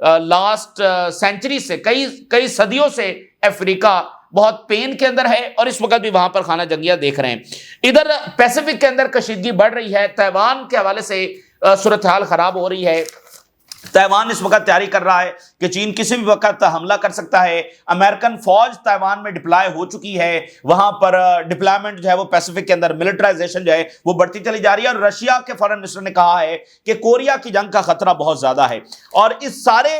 Last century سے کئی صدیوں سے افریقہ بہت پین کے اندر ہے اور اس وقت بھی وہاں پر خانہ جنگیاں دیکھ رہے ہیں۔ ادھر پیسیفک کے اندر کشیدگی بڑھ رہی ہے، تائیوان کے حوالے سے صورتحال خراب ہو رہی ہے۔ تائیوان اس وقت تیاری کر رہا ہے کہ چین کسی بھی وقت حملہ کر سکتا ہے۔ امریکن فوج تائیوان میں ڈپلائے ہو چکی ہے، وہاں پر ڈپلائمنٹ جو ہے وہ پیسیفک کے اندر ملٹرائزیشن جو ہے وہ بڑھتی چلی جا رہی ہے، اور رشیا کے فارن منسٹر نے کہا ہے کہ کوریا کی جنگ کا خطرہ بہت زیادہ ہے، اور اس سارے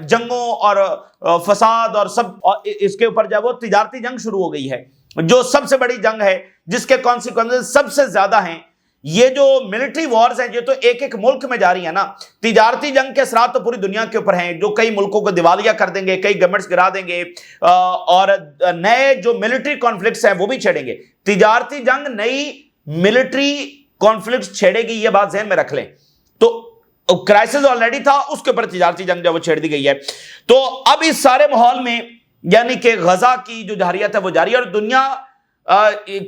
جنگوں اور فساد اور سب اس کے اوپر جو ہے وہ تجارتی جنگ شروع ہو گئی ہے، جو سب سے بڑی جنگ ہے جس کے کانسیکوینسز سب سے زیادہ ہیں۔ یہ جو ملٹری وارز ہیں یہ تو ایک ملک میں جاری ہے نا، تجارتی جنگ کے اثرات تو پوری دنیا کے اوپر ہیں، جو کئی ملکوں کو دیوالیہ کر دیں گے، کئی گورنمنٹس گرا دیں گے، اور نئے جو ملٹری کانفلکٹس ہیں وہ بھی چھیڑیں گے۔ تجارتی جنگ نئی ملٹری کانفلکٹس چھیڑے گی، یہ بات ذہن میں رکھ لیں۔ تو کرائسس آلریڈی تھا، اس کے اوپر تجارتی جنگ جو وہ چھیڑ دی گئی ہے۔ تو اب اس سارے ماحول میں یعنی کہ غزہ کی جو جارحیت ہے وہ جاری ہے، اور دنیا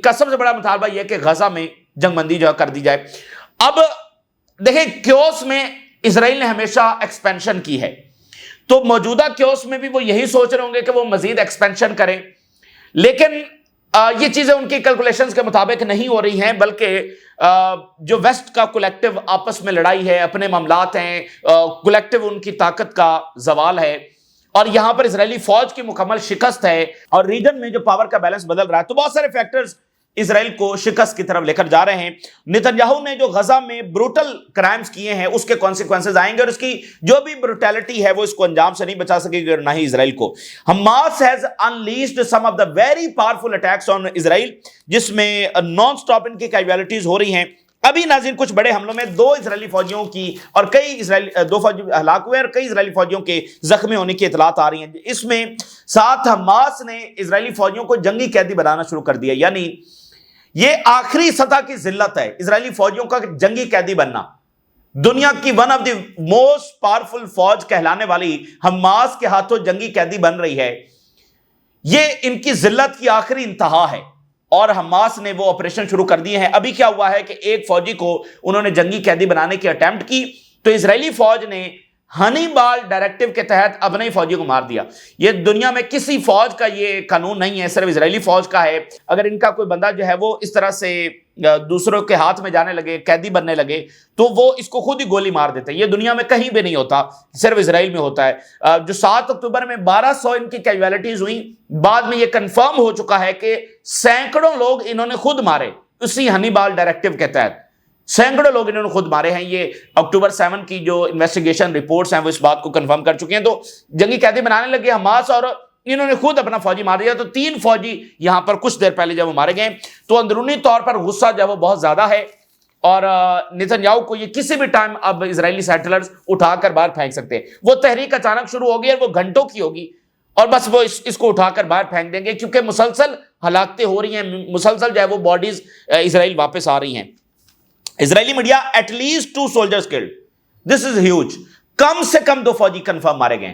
کا سب سے بڑا مطالبہ یہ ہے کہ غزہ میں جنگ بندی جو کر دی جائے۔ اب دیکھیں کیوس میں اسرائیل نے ہمیشہ ایکسپینشن کی ہے، تو موجودہ کیوس میں بھی وہ یہی سوچ رہے ہوں گے کہ وہ مزید ایکسپینشن کریں، لیکن یہ چیزیں ان کی کیلکولیشنز کے مطابق نہیں ہو رہی ہیں، بلکہ جو ویسٹ کا کولیکٹیو آپس میں لڑائی ہے، اپنے معاملات ہیں، کولیکٹیو ان کی طاقت کا زوال ہے، اور یہاں پر اسرائیلی فوج کی مکمل شکست ہے، اور ریجن میں جو پاور کا بیلنس بدل رہا ہے، تو بہت سارے فیکٹرز اسرائیل کو شکست کی طرف لے کر جا رہے ہیں۔ نتنیاہو نے جو غزہ میں بروٹل کرائمز کیے ہیں اس کے کانسیکوینسز آئیں گے، اور اس کی جو بھی بروٹیلٹی ہے وہ اس کو انجام سے نہیں بچا سکے گی، اور نہ ہی اسرائیل کو۔ Hamas has unleashed some of the very powerful attacks on Israel, جس میں نان سٹاپ ان کی کیجویلٹیز ہو رہی ہیں۔ ابھی ناظرین کچھ بڑے حملوں میں دو اسرائیلی فوجیوں کی اور دو فوجی ہلاک ہوئے اور کئی اسرائیلی فوجیوں کے زخمی ہونے کی اطلاعات آ رہی ہیں۔ اس میں ساتھ حماس نے اسرائیلی فوجیوں کو جنگی قیدی بنانا شروع کر دیا، یعنی یہ آخری سطح کی ذلت ہے، اسرائیلی فوجیوں کا جنگی قیدی بننا۔ دنیا کی one of the most powerful فوج کہلانے والی حماس کے ہاتھوں جنگی قیدی بن رہی ہے، یہ ان کی ذلت کی آخری انتہا ہے، اور حماس نے وہ آپریشن شروع کر دیے ہیں۔ ابھی کیا ہوا ہے کہ ایک فوجی کو انہوں نے جنگی قیدی بنانے کی اٹیمپٹ کی، تو اسرائیلی فوج نے ہنی بال ڈائریکٹیو کے تحت اپنے ہی فوجی کو مار دیا۔ یہ دنیا میں کسی فوج کا یہ قانون نہیں ہے، صرف اسرائیلی فوج کا ہے۔ اگر ان کا کوئی بندہ جو ہے وہ اس طرح سے دوسروں کے ہاتھ میں جانے لگے، قیدی بننے لگے، تو وہ اس کو خود ہی گولی مار دیتے ہیں۔ یہ دنیا میں کہیں بھی نہیں ہوتا، صرف اسرائیل میں ہوتا ہے۔ جو 7 اکتوبر میں 1200 ان کی کیجویلٹیز ہوئیں، بعد میں یہ کنفرم ہو چکا ہے کہ سینکڑوں لوگ انہوں نے خود مارے اسی ہنی بال ڈائریکٹیو کے تحت، سینکڑوں لوگ انہوں نے خود مارے ہیں۔ یہ اکتوبر 7 کی جو انویسٹیگیشن رپورٹس ہیں وہ اس بات کو کنفرم کر چکی ہیں۔ تو جنگی قیدی بنانے لگے حماس، اور انہوں نے خود اپنا فوجی مار دیا۔ تو 3 فوجی یہاں پر کچھ دیر پہلے جب وہ مارے گئے، تو اندرونی طور پر غصہ جو ہے وہ بہت زیادہ ہے، اور نتنیاہو کو یہ کسی بھی ٹائم اب اسرائیلی سیٹلرز اٹھا کر باہر پھینک سکتے ہیں۔ وہ تحریک اچانک شروع ہوگی اور وہ گھنٹوں کی ہوگی، اور بس وہ اس کو اٹھا کر باہر پھینک دیں گے، کیونکہ مسلسل ہلاکتیں ہو رہی ہیں، مسلسل جو ہے وہ باڈیز اسرائیل واپس آ رہی ہیں۔ اسرائیلی media at least 2 soldiers killed، this is huge, کم سے کم 2 فوجی کنفرم مارے گئے،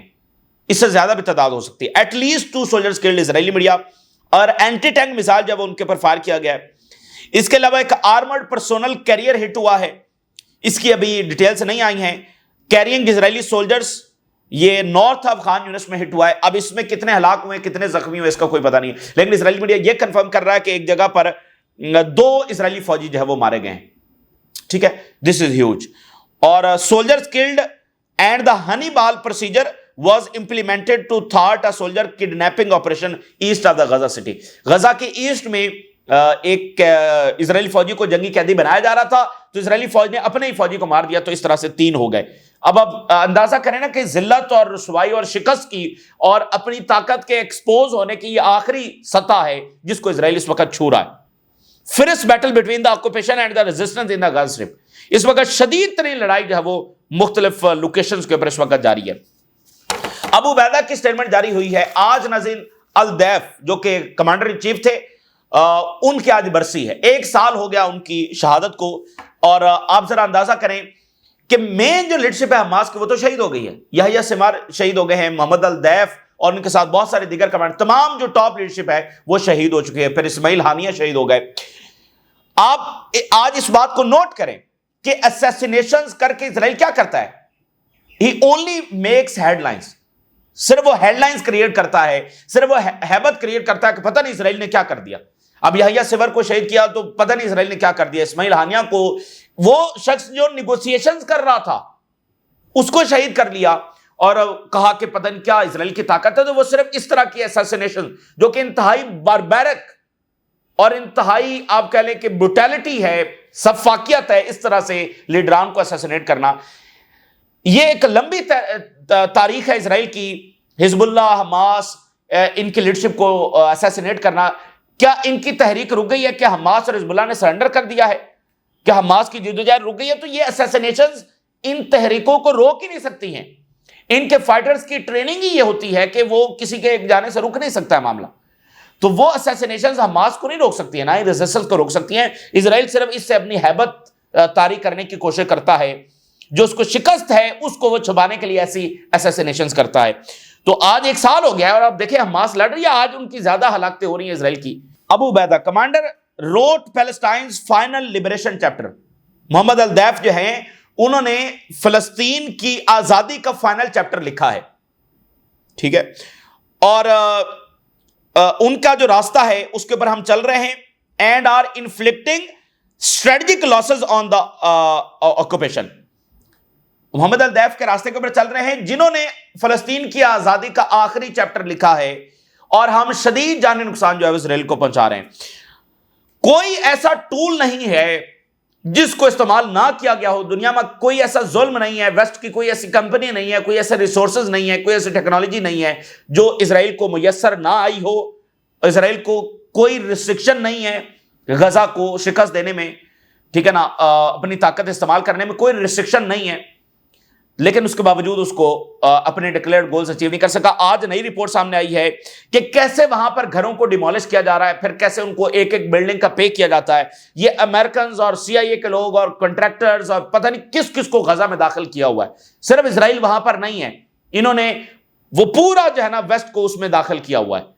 اس سے زیادہ بھی تعداد ہو سکتی ہے۔ ایٹ لیسٹ 2 soldiers killed اسرائیلی میڈیا، اور اینٹی ٹینک میزائل جب ان کے پر فائر کیا گیا ہے۔ اس کے علاوہ ایک آرمرڈ پرسونل کیریئر ہٹ ہوا ہے، اس کی ابھی ڈیٹیلز نہیں آئی ہیں۔ کیرینگ اسرائیلی سولجرز، یہ نارتھ آف خان یونس میں ہٹ ہوا ہے۔ اب اس میں کتنے ہلاک ہوئے، کتنے زخمی ہوئے، اس کا کوئی پتہ نہیں ہے، لیکن اسرائیلی میڈیا یہ کنفرم کر رہا ہے کہ ایک جگہ پر 2 اسرائیلی فوجی جو ہے وہ مارے گئے ہیں۔ ٹھیک ہے، دس از ہیوج۔ اور soldiers killed and the Hannibal procedure was implemented to thwart a soldier kidnapping operation east of the Gaza city. غزہ کے ایسٹ میں ایک اسرائیلی فوجی کو جنگی قیدی بنایا جا رہا تھا، تو اسرائیلی فوج نے اپنے ہی فوجی کو مار دیا، تو اس طرح سے 3 ہو گئے۔ اب اندازہ کریں نا کہ ذلت اور رسوائی اور شکست کی اور اپنی طاقت کے ایکسپوز ہونے کی یہ آخری سطح ہے جس کو اسرائیل اس وقت چھو رہا ہے۔ First battle between the occupation and the resistance in the Gaza strip, اس وقت شدید ترین لڑائی جو ہے وہ مختلف لوکیشنز کے اوپر اس وقت جاری ہے۔ ابو عبیدہ کی سٹیٹمنٹ جاری ہوئی ہے آج۔ ناظرین الدیف جو کہ کمانڈر ان چیف تھے، ان کی آج برسی ہے، 1 سال ہو گیا ان کی شہادت کو، اور آپ ذرا اندازہ کریں کہ مین جو لیڈرشپ ہے حماس کی وہ تو شہید ہو گئی ہے، یحییٰ سمار شہید ہو گئے ہیں، محمد الدیف اور ان کے ساتھ بہت سارے دیگر کمانڈر، تمام جو ٹاپ لیڈرشپ ہے وہ شہید ہو چکے ہیں، پھر اسماعیل ہانیہ شہید ہو گئے۔ آپ آج اس بات کو نوٹ کریں کہ اسیسینیشنز کر کے اسرائیل کیا کرتا ہے، he only makes headlines. صرف وہ ہیڈ لائنز کریٹ کرتا ہے, صرف وہ ہیبت کریٹ کرتا ہے کہ پتہ نہیں اسرائیل نے کیا کر دیا. اب یحییٰ سور کو شہید کیا تو پتہ نہیں اسرائیل نے کیا کر دیا. اسماعیل ہانیہ کو, وہ شخص جو نیگوسیشنز کر رہا تھا, اس کو شہید کر لیا اور کہا کہ پتہ نہیں کیا اسرائیل کی طاقت ہے. تو وہ صرف اس طرح کی اسیسینیشن جو کہ انتہائی باربیرک اور انتہائی آپ کہہ لیں کہ بروٹیلٹی ہے, سفاکیت ہے, اس طرح سے لیڈران کو اسیسینیٹ کرنا. یہ ایک لمبی تاریخ ہے اسرائیل کی, حزب اللہ, حماس, ان کی لیڈرشپ کو اسیسینیٹ کرنا. کیا ان کی تحریک رک گئی ہے؟ کیا حماس اور حزب اللہ نے سرنڈر کر دیا ہے؟ کیا حماس کی جدوجہد رک گئی ہے؟ تو یہ اسیسینیشنز ان تحریکوں کو روک ہی نہیں سکتی ہیں. ان کے فائٹرز کی ٹریننگ ہی یہ ہوتی ہے کہ وہ کسی کے جانے سے رک نہیں سکتا ہے معاملہ. تو وہ اسیسینیشنز حماس کو نہیں روک سکتی ہیں, نہ ہی ریزسٹنس کو روک سکتی ہیں. اسرائیل صرف اس سے اپنی ہیبت طاری کرنے کی کوشش کرتا ہے, جو اس کو شکست ہے اس کو وہ چھپانے کے لیے ایسی اسیسینیشنز کرتا ہے. تو آج 1 سال ہو گیا ہے اور آپ دیکھیں حماس لڑ رہی ہے, آج ان کی زیادہ ہلاکتیں ہو رہی ہیں اسرائیل کی. Abu Obaida commander route Palestinians final liberation chapter. محمد الدیف جو ہیں انہوں نے فلسطین کی آزادی کا فائنل چیپٹر لکھا ہے, ٹھیک ہے, اور ان کا جو راستہ ہے اس کے اوپر ہم چل رہے ہیں. And are inflicting strategic losses on the occupation. محمد الدیف کے راستے کے اوپر چل رہے ہیں جنہوں نے فلسطین کی آزادی کا آخری چیپٹر لکھا ہے, اور ہم شدید جانی نقصان جو ہے اسرائیل کو پہنچا رہے ہیں. کوئی ایسا ٹول نہیں ہے جس کو استعمال نہ کیا گیا ہو دنیا میں. کوئی ایسا ظلم نہیں ہے, ویسٹ کی کوئی ایسی کمپنی نہیں ہے, کوئی ایسے ریسورسز نہیں ہے, کوئی ایسی ٹیکنالوجی نہیں ہے جو اسرائیل کو میسر نہ آئی ہو. اسرائیل کو کوئی ریسٹرکشن نہیں ہے غزہ کو شکست دینے میں, ٹھیک ہے نا, اپنی طاقت استعمال کرنے میں کوئی ریسٹرکشن نہیں ہے, لیکن اس کے باوجود اس کو اپنے ڈکلیئرڈ گولز اچیو نہیں کر سکا. آج نئی رپورٹ سامنے آئی ہے کہ کیسے وہاں پر گھروں کو ڈیمولش کیا جا رہا ہے, پھر کیسے ان کو ایک ایک بلڈنگ کا پے کیا جاتا ہے. یہ امریکنز اور CIA کے لوگ اور کنٹریکٹرز اور پتہ نہیں کس کس کو غزہ میں داخل کیا ہوا ہے. صرف اسرائیل وہاں پر نہیں ہے, انہوں نے وہ پورا جو ہے نا ویسٹ کو اس میں داخل کیا ہوا ہے.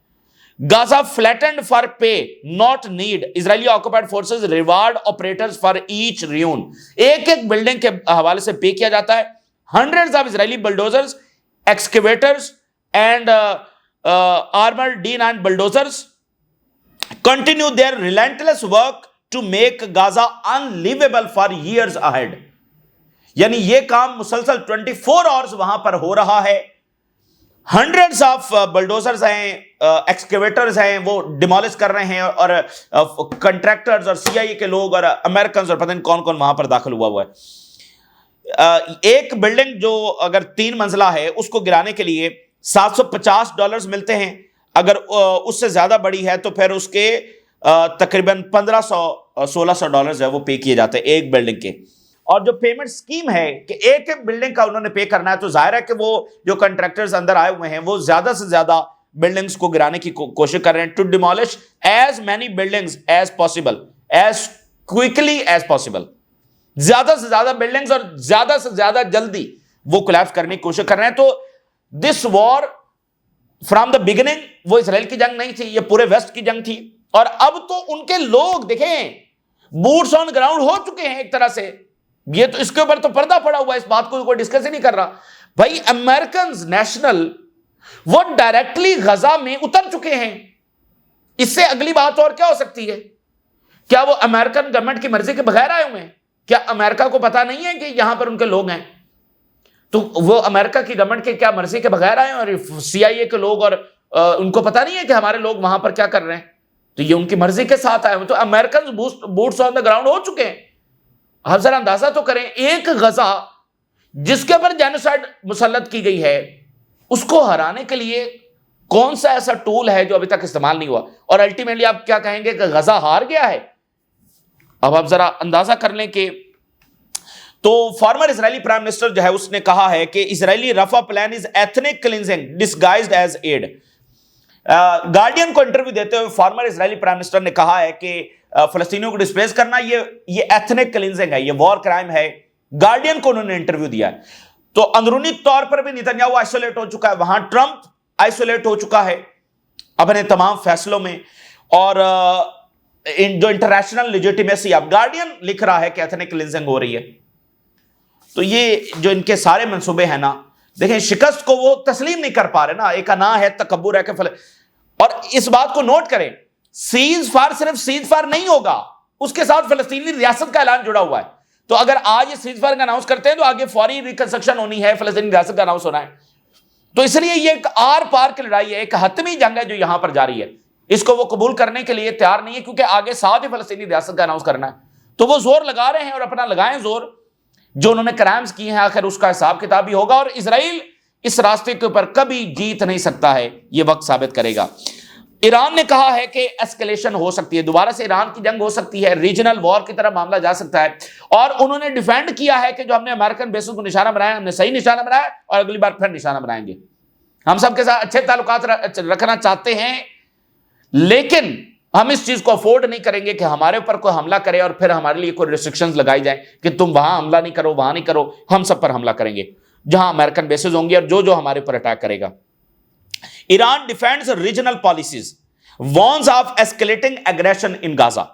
Gaza flattened for pay, not need. Israeli occupied forces reward operators for each ruin. ایک ایک بلڈنگ کے حوالے سے پے کیا جاتا ہے. Hundreds of Israeli bulldozers, excavators and armored D9 bulldozers continue their relentless work to make Gaza unlivable for years ahead. یعنی یہ کام مسلسل 24 hours وہاں پر ہو رہا ہے. ہنڈریڈز آف بلڈوزرز ہیں, ایکسکیویٹرز ہیں, وہ ڈیمالش کر رہے ہیں, اور کنٹریکٹرز اور CIA کے لوگ اور امریکنز اور پتہ نہیں کون کون وہاں پر داخل ہوا ہے. ایک بلڈنگ جو اگر 3 منزلہ ہے اس کو گرانے کے لیے $750 ملتے ہیں. اگر اس سے زیادہ بڑی ہے تو پھر اس کے تقریباً $1500-1600 ہے وہ پے کیے جاتے ہیں ایک بلڈنگ کے. اور جو پیمنٹ سکیم ہے کہ ایک ایک بلڈنگ کا انہوں نے پے کرنا ہے, تو ظاہر ہے کہ وہ جو کنٹریکٹرز اندر آئے ہوئے ہیں وہ زیادہ سے زیادہ بلڈنگز کو گرانے کی کوشش کر رہے ہیں, to demolish as many buildings as possible, as quickly as possible. زیادہ سے زیادہ بلڈنگز اور زیادہ سے زیادہ جلدی وہ کولیپس کرنے کی کوشش کر رہے ہیں. تو دس وار فرام دا بگننگ وہ اسرائیل کی جنگ نہیں تھی, یہ پورے ویسٹ کی جنگ تھی. اور اب تو ان کے لوگ دیکھیں بوٹس آن گراؤنڈ ہو چکے ہیں ایک طرح سے. یہ تو اس کے اوپر تو پردہ پڑا ہوا ہے, اس بات کو کوئی ڈسکس ہی نہیں کر رہا. بھائی امریکنز نیشنل وہ ڈائریکٹلی غزہ میں اتر چکے ہیں. اس سے اگلی بات اور کیا ہو سکتی ہے؟ کیا وہ امریکن گورنمنٹ کی مرضی کے بغیر آئے ہوئے ہیں؟ کیا امریکہ کو پتا نہیں ہے کہ یہاں پر ان کے لوگ ہیں؟ تو وہ امریکہ کی گورنمنٹ کے کیا مرضی کے بغیر آئے ہیں, اور CIA کے لوگ اور ان کو پتا نہیں ہے کہ ہمارے لوگ وہاں پر کیا کر رہے ہیں؟ تو یہ ان کی مرضی کے ساتھ آئے ہوئے. تو Americans boots on the ground ہو چکے ہیں. آپ ذرا اندازہ تو کریں, ایک غزہ جس کے اوپر جینوسائیڈ مسلط کی گئی ہے اس کو ہرانے کے لیے کون سا ایسا ٹول ہے جو ابھی تک استعمال نہیں ہوا؟ اور الٹیمیٹلی آپ کیا کہیں گے کہ غزہ ہار گیا ہے. اب آپ ذرا اندازہ کر لیں کہ تو فارمر اسرائیلی پرائم منسٹر جو ہے اس نے کہا ہے کہ Israeli Rafah plan is ethnic cleansing disguised as aid. Guardian کو انٹرویو دیتے ہوئے فارمر اسرائیلی پرائم منسٹر نے کہا ہے کہ فلسطینیوں کو ڈسپلیس کرنا یہ ایتھنک کلینزنگ ہے, یہ وار کرائم ہے. گارڈین کو انہوں نے انٹرویو دیا ہے. تو اندرونی طور پر بھی نیتنیاہو آئسولیٹ ہو چکا ہے, وہاں ٹرمپ آئسولیٹ ہو چکا ہے اپنے تمام فیصلوں میں, اور جو انٹرنیشنل لیجیٹیمیسی اب گارڈین لکھ رہا ہے کہ ایتھنک کلینزنگ ہو رہی ہے. تو یہ جو ان کے سارے منصوبے ہیں نا، دیکھیں شکست کو وہ تسلیم نہیں کر پا رہے نا، ایک انا ہے، تکبر ہے کہ اور اس بات کو نوٹ کریں، سیز فائر صرف سیز فائر نہیں ہوگا، اس کے ساتھ فلسطینی ریاست کا اعلان جڑا ہوا ہے. تو اگر آج یہ سیز فائر کا اناؤنس کرتے ہیں تو آگے فوری ریکنسٹرکشن ہونی ہے، فلسطینی ریاست کا اناؤنس ہونا ہے. تو اس لیے یہ ایک آر پار کی لڑائی ہے، ایک حتمی جنگ ہے جو یہاں پر جاری ہے. اس کو وہ قبول کرنے کے لیے تیار نہیں ہے، کیونکہ آگے ساتھ ہی فلسطینی ریاست کا اناؤنس کرنا ہے. تو وہ زور لگا رہے ہیں اور اپنا لگائیں زور، جو انہوں نے کرائمز کیے ہیں آخر اس کا حساب کتاب بھی ہوگا، اور اسرائیل اس راستے کے اوپر کبھی جیت نہیں سکتا ہے، یہ وقت ثابت کرے گا. ایران نے کہا ہے کہ ایسکیلیشن ہو سکتی ہے، دوبارہ سے ایران کی جنگ ہو سکتی ہے، ریجنل وار کی طرح معاملہ جا سکتا ہے. اور انہوں نے ڈیفینڈ کیا ہے کہ جو ہم نے امریکن بیسز کو نشانہ بنایا، ہم نے صحیح نشانہ بنایا اور اگلی بار پھر نشانہ بنائیں گے. ہم سب کے ساتھ اچھے تعلقات رکھنا چاہتے ہیں، لیکن ہم اس چیز کو افورڈ نہیں کریں گے کہ ہمارے اوپر کوئی حملہ کرے اور پھر ہمارے لیے کوئی ریسٹرکشنز لگائی جائیں کہ تم وہاں حملہ نہیں کرو، وہاں نہیں کرو. ہم سب پر حملہ کریں گے جہاں امریکن بیسز ہوں گے اور جو ہمارے پر اٹیک کرے گا. Iran defends regional policies, warns of escalating aggression in Gaza.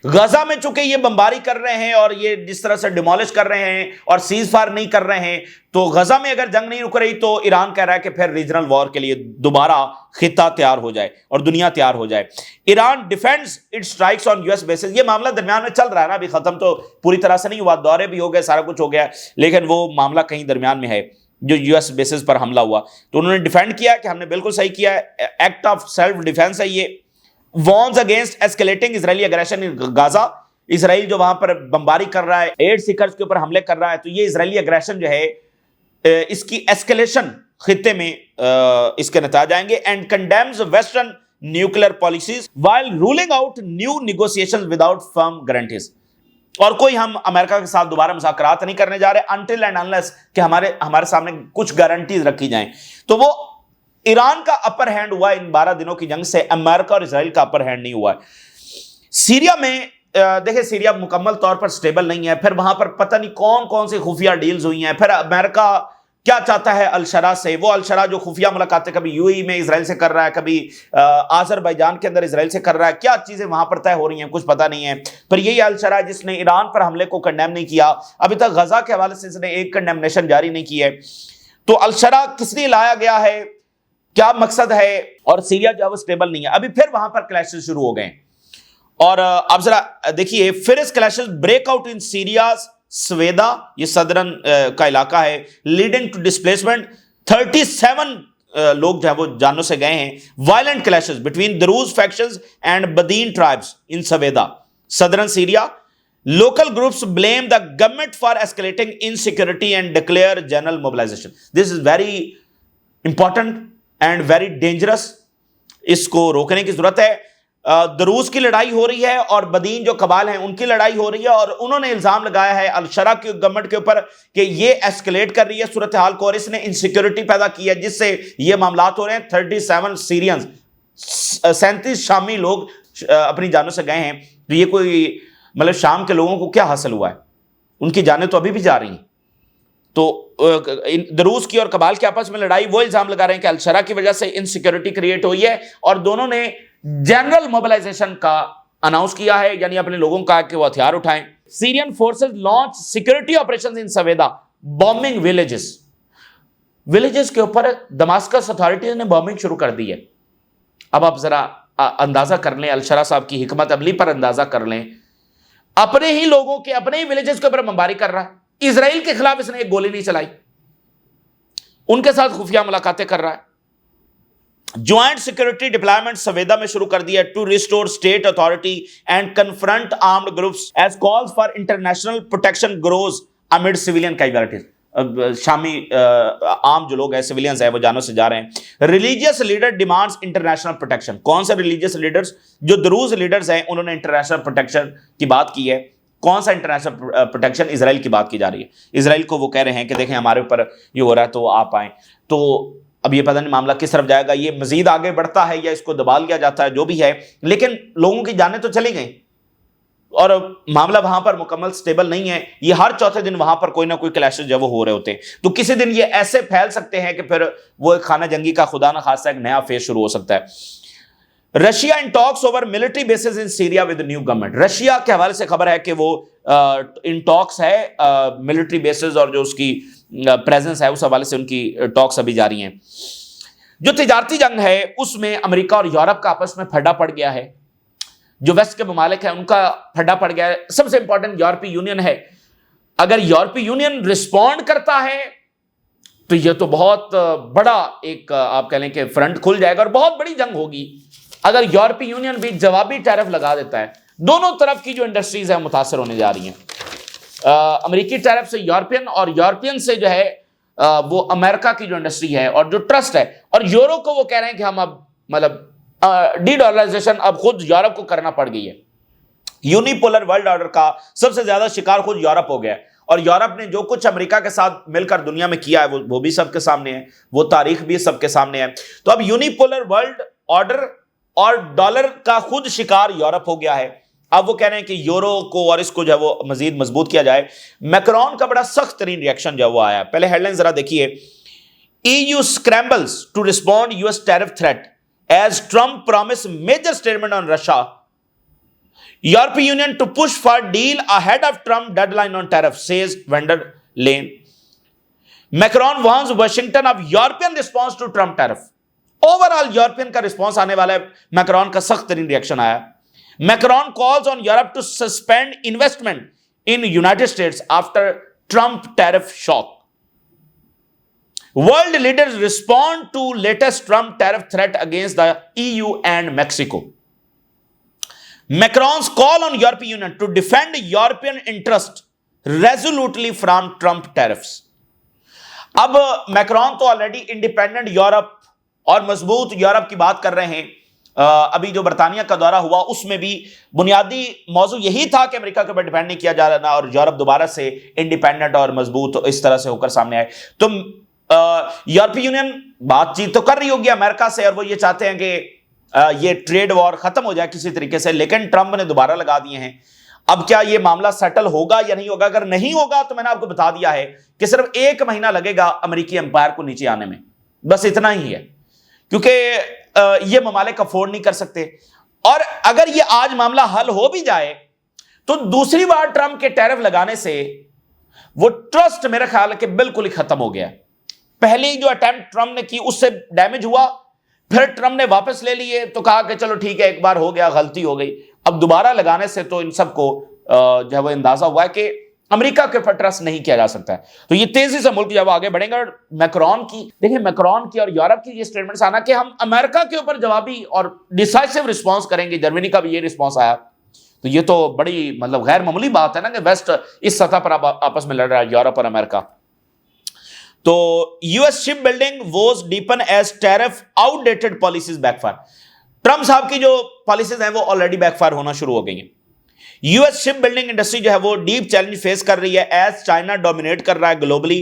غزہ میں چونکہ یہ بمباری کر رہے ہیں اور یہ جس طرح سے ڈیمولش کر رہے ہیں اور سیز فائر نہیں کر رہے ہیں، تو غزہ میں اگر جنگ نہیں رک رہی تو ایران کہہ رہا ہے کہ پھر ریجنل وار کے لیے دوبارہ خطہ تیار ہو جائے اور دنیا تیار ہو جائے. Iran defends it strikes on US bases. یہ معاملہ درمیان میں چل رہا ہے نا، ابھی ختم تو پوری طرح سے نہیں ہوا، دورے بھی ہو گئے، سارا کچھ ہو گیا، لیکن وہ معاملہ کہیں درمیان میں ہے جو US بیسز پر حملہ ہوا. تو انہوں نے ڈیفینڈ کیا کہ ہم نے بالکل صحیح کیا ہے، ایکٹ آف سیلف ڈیفینس ہے یہ. Warns against escalating Israeli aggression in Gaza. اسرائیل جو وہاں پر بمباری کر رہا ہے، ایڈ سیکرز کے اوپر حملے کر رہا ہے، تو یہ اسرائیلی اگریشن جو ہے اس کی ایسکیلیشن خطے میں اس کے نتائج آئیں گے. And condemns western nuclear policies while rolling out new negotiations without firm guarantees. اور کوئی ہم امریکہ کے ساتھ دوبارہ مذاکرات نہیں کرنے جا رہے انٹل اینڈ انلیس کہ ہمارے سامنے کچھ گارنٹیز رکھی جائیں. تو وہ ایران کا اپر ہینڈ ہوا ان 12 دنوں کی جنگ سے، امریکہ اور اسرائیل کا اپر ہینڈ نہیں ہوا ہے. سیریا میں دیکھیں سیریا مکمل طور پر سٹیبل نہیں ہے، پھر وہاں پر پتہ نہیں کون کون سی خفیہ ڈیلز ہوئی ہیں. پھر امریکہ کیا چاہتا ہے الشرا سے، وہ الشرا جو خفیہ ملاقاتیں کبھی UAE میں اسرائیل سے کر رہا ہے، کبھی آذربائیجان کے اندر اسرائیل سے کر رہا ہے، کیا چیزیں وہاں پر طے ہو رہی ہیں کچھ پتہ نہیں ہے. پھر یہی الشرا جس نے ایران پر حملے کو کنڈیم نہیں کیا، ابھی تک غزہ کے حوالے سے اس نے ایک کنڈیمنیشن جاری نہیں کی ہے. تو الشرا کس لیے لایا گیا ہے، کیا مقصد ہے، اور سیریا جو ہے وہ سٹیبل نہیں ہے. ابھی پھر وہاں پر کلیشز شروع ہو گئے ہیں. اور اب ذرا دیکھیے، fierce clashes break out in Syria Sweida, یہ صدرن کا علاقہ ہے، لیڈنگ ٹو ڈسپلیسمنٹ 37 لوگ جو ہے وہ جانوں سے گئے ہیں. Violent clashes between Druze factions and Bedouin tribes in Sweida southern Syria. Local groups blame the government for escalating insecurity and declare general mobilization. This is very important and very dangerous. اس کو روکنے کی ضرورت ہے. دروز کی لڑائی ہو رہی ہے اور بدین جو قبائل ہیں ان کی لڑائی ہو رہی ہے، اور انہوں نے الزام لگایا ہے الشرا کی گورنمنٹ کے اوپر کہ یہ ایسکلیٹ کر رہی ہے صورتحال کو اور اس نے انسیکیورٹی پیدا کی ہے جس سے یہ معاملات ہو رہے ہیں. 37 سیرینز، 37 شامی لوگ اپنی جانوں سے گئے ہیں. تو یہ کوئی مطلب شام کے لوگوں کو کیا حاصل ہوا ہے، ان کی جانیں تو ابھی بھی جا رہی ہیں. تو دروز کی اور قبائل کے آپس میں لڑائی، وہ الزام لگا رہے ہیں کہ الشرا کی وجہ سے انسیکیورٹی کریٹ ہوئی ہے، اور دونوں نے جنرل موبلائزیشن کا اناؤنس کیا ہے، یعنی اپنے لوگوں کا کہ وہ ہتھیار اٹھائیں. سیرین forces launch security operations in سویدا bombing villages کے اوپر دماسکس اتھارٹیز نے بومبنگ شروع کر دی ہے. اب آپ ذرا اندازہ کر لیں، الشرا صاحب کی حکمت عملی پر اندازہ کر لیں. اپنے ہی لوگوں کے، اپنے ہی ولیجز کے اوپر بمباری کر رہا ہے. اسرائیل کے خلاف اس نے ایک گولی نہیں چلائی، ان کے ساتھ خفیہ ملاقاتیں کر رہا ہے. جوائنٹ سیکورٹی ڈپلائمنٹ سویدا میں شروع کر دیا to restore state authority and confront armed groups as calls for international protection grows amid civilian casualties. شامی عام جو لوگ ہیں، سویلینز ہیں، وہ جانوں سے جا رہے ہیں. Religious leader demands international protection. کون سے ریلیجیس لیڈرز؟ جو دروز لیڈرز ہیں انہوں نے انٹرنیشنل پروٹیکشن کی بات کی ہے. کون سا انٹرنیشنل پروٹیکشن؟ اسرائیل کی بات کی جا رہی ہے. اسرائیل کو وہ کہہ رہے ہیں کہ دیکھیں ہمارے اوپر یہ ہو رہا ہے تو آپ آئیں. تو اب یہ پتہ نہیں معاملہ کس طرف جائے گا، یہ مزید آگے بڑھتا ہے یا اس کو دبا لیا جاتا ہے، جو بھی ہے، لیکن لوگوں کی جانیں تو چلی گئیں اور معاملہ وہاں پر مکمل سٹیبل نہیں ہے. یہ ہر چوتھے دن وہاں پر کوئی نہ کوئی کلیشز جو وہ ہو رہے ہوتے ہیں. تو کسی دن یہ ایسے پھیل سکتے ہیں کہ پھر وہ ایک خانہ جنگی کا خدا نہ خواستہ ایک نیا فیز شروع ہو سکتا ہے. Russia in talks over military bases in Syria with new government. Russia کے حوالے سے خبر ہے کہ وہ ان ٹاکس ہے ملٹری بیسز اور جو اس کی پریزنس ہے اس حوالے سے ان کی ٹاکس ابھی جاری ہیں. جو تجارتی جنگ ہے اس میں امریکہ اور یورپ کا آپس میں پھڈا پڑ گیا ہے. جو ویسٹ کے ممالک ہیں ان کا پھڈا پڑ گیا ہے. سب سے امپورٹنٹ یورپی یونین ہے. اگر یورپی یونین رسپونڈ کرتا ہے تو یہ تو بہت بڑا ایک آپ کہہ لیں کہ فرنٹ کھل جائے گا اور بہت بڑی جنگ ہوگی. اگر یورپی یونین بھی جوابی ٹیرف لگا دیتا ہے, دونوں طرف کی جو انڈسٹریز ہیں متاثر ہونے جا رہی ہیں. امریکی ٹیرف سے یورپین اور یورپین سے جو ہے وہ امریکہ کی جو انڈسٹری ہے اور جو ٹرسٹ ہے, اور یورو کو وہ کہہ رہے ہیں کہ ہم اب مطلب ڈی ڈالرائزیشن اب خود یورپ کو کرنا پڑ گئی ہے. یونیپولر ورلڈ آرڈر کا سب سے زیادہ شکار خود یورپ ہو گیا ہے, اور یورپ نے جو کچھ امریکہ کے ساتھ مل کر دنیا میں کیا ہے وہ بھی سب کے سامنے ہے, وہ تاریخ بھی سب کے سامنے ہے. تو اب یونیپولر ورلڈ آرڈر اور ڈالر کا خود شکار یورپ ہو گیا ہے. اب وہ کہہ رہے ہیں کہ یورو کو اور اس کو جو ہے وہ مزید مضبوط کیا جائے. میکرون کا بڑا سخت ترین ریئیکشن جو وہ آیا. پہلے ہیڈ لائن ذرا دیکھیے. EU scrambles to respond US tariff threat as Trump promised major statement on Russia. European Union to push for deal ahead of Trump deadline on tariff, says Van der Leyen. Macron warns Washington of European response to Trump tariff. Overall European کا response آنے والا ہے. Macron کا سخت ترین reaction آیا. Macron calls on Europe to suspend investment in United States after Trump tariff shock. World leaders respond to latest Trump tariff threat against the EU and Mexico. Macron's call on European Union to defend European interest resolutely from Trump tariffs. اب Macron تو already independent Europe اور مضبوط Europe کی بات کر رہے ہیں. ابھی جو برطانیہ کا دورہ ہوا اس میں بھی بنیادی موضوع یہی تھا کہ امریکہ کے اوپر ڈیپینڈ نہیں کیا جا رہا اور یورپ دوبارہ سے انڈیپینڈنٹ اور مضبوط اس طرح سے ہو کر سامنے آئے. تو یورپی یونین بات چیت تو کر رہی ہوگی امریکہ سے, اور وہ یہ چاہتے ہیں کہ یہ ٹریڈ وار ختم ہو جائے کسی طریقے سے, لیکن ٹرمپ نے دوبارہ لگا دیے ہیں. اب کیا یہ معاملہ سیٹل ہوگا یا نہیں ہوگا؟ اگر نہیں ہوگا تو میں نے آپ کو بتا دیا ہے کہ صرف 1 مہینہ لگے گا امریکی امپائر کو نیچے آنے میں, بس اتنا ہی ہے, کیونکہ یہ ممالک افورڈ نہیں کر سکتے. اور اگر یہ آج معاملہ حل ہو بھی جائے تو دوسری بار ٹرمپ کے ٹیرف لگانے سے وہ ٹرسٹ میرا خیال ہے کہ بالکل ہی ختم ہو گیا. پہلی جو اٹیمپٹ ٹرمپ نے کی اس سے ڈیمیج ہوا, پھر ٹرمپ نے واپس لے لیے تو کہا کہ چلو ٹھیک ہے ایک بار ہو گیا, غلطی ہو گئی. اب دوبارہ لگانے سے تو ان سب کو جو ہے وہ اندازہ ہوا ہے کہ امریکہ کے اوپر ٹرسٹ نہیں کیا جا سکتا ہے. تو یہ تیزی سے ملک جب آگے بڑھیں گے. اور میکرون کی دیکھیں, میکرون کی اور یورپ کی یہ سٹیٹمنٹس آنا کہ ہم امریکہ کے اوپر جوابی اور ڈیسائسو رسپانس کریں گے. جرمنی کا بھی یہ رسپانس آیا, تو یہ تو بڑی مطلب غیر معمولی بات ہے نا کہ ویسٹ اس سطح پر آپس میں لڑ رہا ہے, یورپ اور امریکہ. تو US ship building woes deepen as tariff outdated policies backfire. Trump صاحب کی جو پالیسیز ہیں وہ آلریڈی بیک فائر ہونا شروع ہو گئی ہیں. US شپ بلڈنگ انڈسٹری جو ہے وہ ڈیپ چیلنج فیس کر رہی ہے ایز چائنا ڈومینیٹ کر رہا ہے گلوبلی,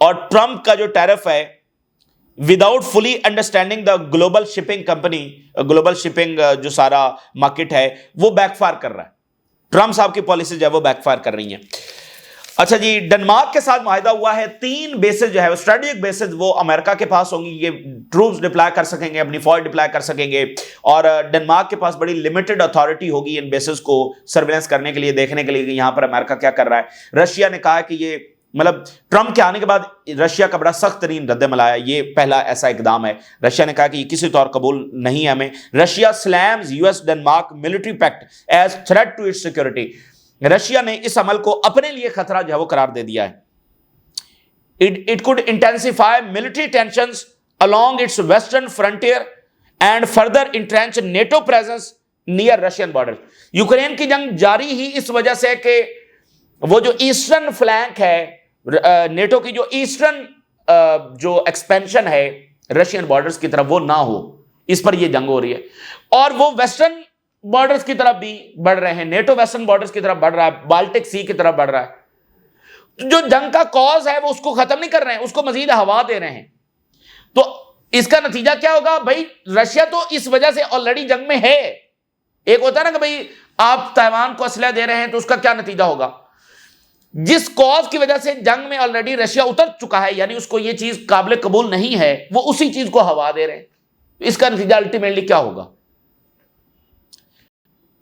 اور ٹرمپ کا جو ٹیرف ہے without fully understanding the global shipping company, global shipping جو سارا مارکیٹ ہے وہ بیک فائر کر رہا ہے. ٹرمپ صاحب کی پالیسیز جو ہے وہ بیک فائر کر رہی ہیں. اچھا جی, ڈنمارک کے ساتھ معاہدہ ہوا ہے. 3 بیسز جو ہے اسٹریٹجک بیسز وہ امریکہ کے پاس ہوں گی. یہ ٹروپس ڈپلائے کر سکیں گے, اپنی فوج ڈپلائے کر سکیں گے, اور ڈنمارک کے پاس بڑی لمیٹڈ اتھارٹی ہوگی ان بیسز کو سرویلنس کرنے کے لیے, دیکھنے کے لیے کہ یہاں پر امریکہ کیا کر رہا ہے. رشیا نے کہا کہ یہ مطلب ٹرمپ کے آنے کے بعد رشیا کا بڑا سخت ترین رد عمل آیا. یہ پہلا ایسا اقدام ہے. رشیا نے کہا کہ یہ کسی طور قبول نہیں ہے ہمیں. Russia slams US Denmark military pact as threat to its security. Russia نے اس عمل کو اپنے لیے خطرہ جو ہے وہ قرار دے دیا ہے. It could intensify military tensions along its western frontier and further entrench NATO presence near Russian borders. Ukraine کی جنگ جاری ہی اس وجہ سے کہ وہ جو ایسٹرن فلینک ہے نیٹو کی, جو ایسٹرن جو ایکسپینشن ہے رشین بارڈرز کی طرف وہ نہ ہو, اس پر یہ جنگ ہو رہی ہے. اور وہ ویسٹرن بارڈرز کی طرف بھی بڑھ رہے ہیں, نیٹو ویسٹرن بارڈرز کی طرف بڑھ رہا ہے, بالٹک سی کی طرف بڑھ رہا ہے. جو جنگ کا کاز ہے وہ اس کو ختم نہیں کر رہے ہیں, اس کو مزید ہوا دے رہے ہیں. تو اس کا نتیجہ کیا ہوگا بھائی؟ رشیا تو اس وجہ سے آلریڈی جنگ میں ہے. ایک ہوتا ہے نا کہ بھائی آپ تائیوان کو اسلحہ دے رہے ہیں تو اس کا کیا نتیجہ ہوگا. جس کاز کی وجہ سے جنگ میں آلریڈی رشیا اتر چکا ہے, یعنی اس کو یہ چیز قابل قبول نہیں ہے, وہ اسی چیز کو ہوا دے رہے ہیں. اس کا نتیجہ الٹیمیٹلی کیا ہوگا؟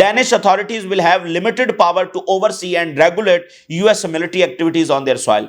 Danish authorities will have limited power to oversee and regulate US military activities on their soil.